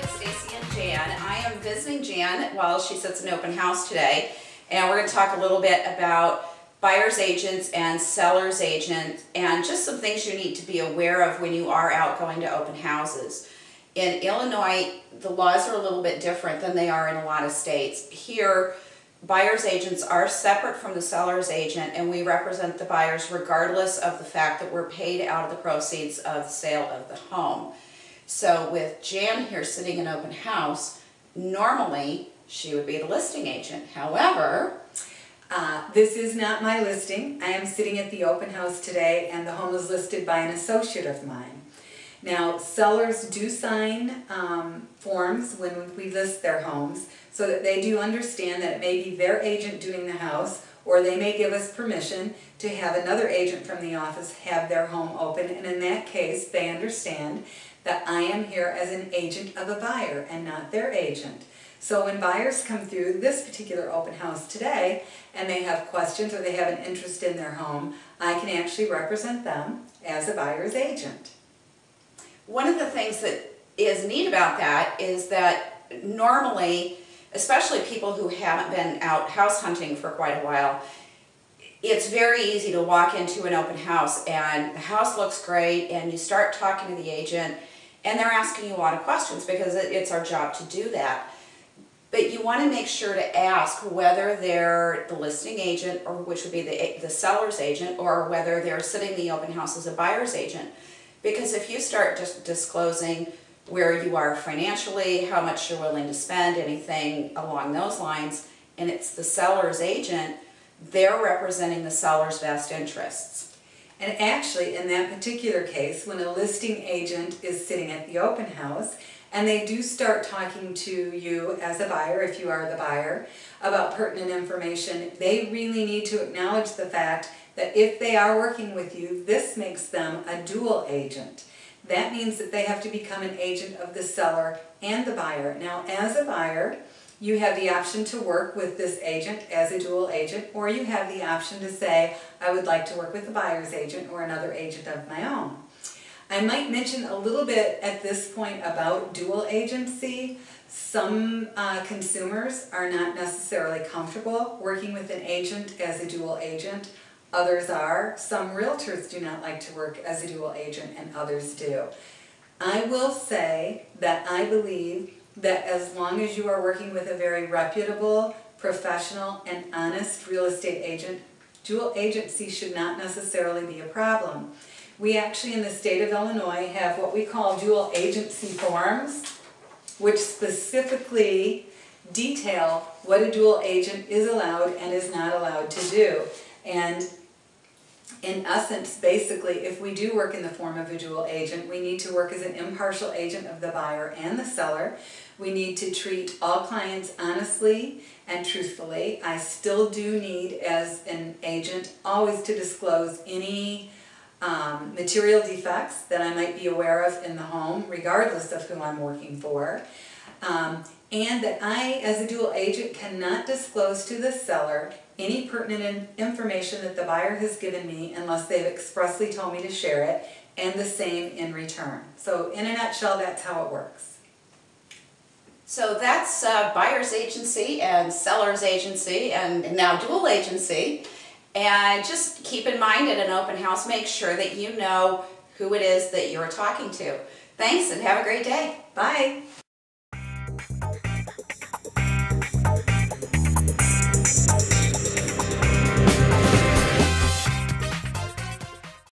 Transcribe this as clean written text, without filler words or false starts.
Stacy and Jan. I am visiting Jan while she sits in open house today, and we're going to talk a little bit about buyer's agents and seller's agent and just some things you need to be aware of when you are out going to open houses. In Illinois, the laws are a little bit different than they are in a lot of states. Here, buyer's agents are separate from the seller's agent, and we represent the buyers regardless of the fact that we're paid out of the proceeds of the sale of the home. So with Jan here sitting in open house, normally she would be the listing agent. However, this is not my listing. I am sitting at the open house today, and the home is listed by an associate of mine. Now, sellers do sign forms when we list their homes so that they do understand that it may be their agent doing the house, or they may give us permission to have another agent from the office have their home open, and in that case they understand that I am here as an agent of a buyer and not their agent. So when buyers come through this particular open house today and they have questions or they have an interest in their home, I can actually represent them as a buyer's agent. one of the things that is neat about that is that normally, especially people who haven't been out house hunting for quite a while, it's very easy to walk into an open house and the house looks great and you start talking to the agent and they're asking you a lot of questions because it's our job to do that. But you want to make sure to ask whether they're the listing agent, or which would be the seller's agent, or whether they're sitting in the open house as a buyer's agent. Because if you start just disclosing where you are financially, how much you're willing to spend, anything along those lines, and it's the seller's agent, they're representing the seller's best interests. And actually, in that particular case, when a listing agent is sitting at the open house and they do start talking to you as a buyer, if you are the buyer, about pertinent information, they really need to acknowledge the fact that if they are working with you, this makes them a dual agent. That means that they have to become an agent of the seller and the buyer. Now, as a buyer, you have the option to work with this agent as a dual agent, or you have the option to say, I would like to work with the buyer's agent or another agent of my own. I might mention a little bit at this point about dual agency. Some consumers are not necessarily comfortable working with an agent as a dual agent. Others are. Some realtors do not like to work as a dual agent, and others do. I will say that I believe that as long as you are working with a very reputable, professional, and honest real estate agent, dual agency should not necessarily be a problem. We actually in the state of Illinois have what we call dual agency forms, which specifically detail what a dual agent is allowed and is not allowed to do. And in essence, basically, if we do work in the form of a dual agent, we need to work as an impartial agent of the buyer and the seller. We need to treat all clients honestly and truthfully. I still do need, as an agent, always to disclose any material defects that I might be aware of in the home, regardless of who I'm working for. And that I, as a dual agent, cannot disclose to the seller any pertinent information that the buyer has given me unless they've expressly told me to share it, and the same in return. So in a nutshell, that's how it works. So that's buyer's agency and seller's agency and now dual agency. And just keep in mind at an open house, make sure that you know who it is that you're talking to. Thanks and have a great day. Bye.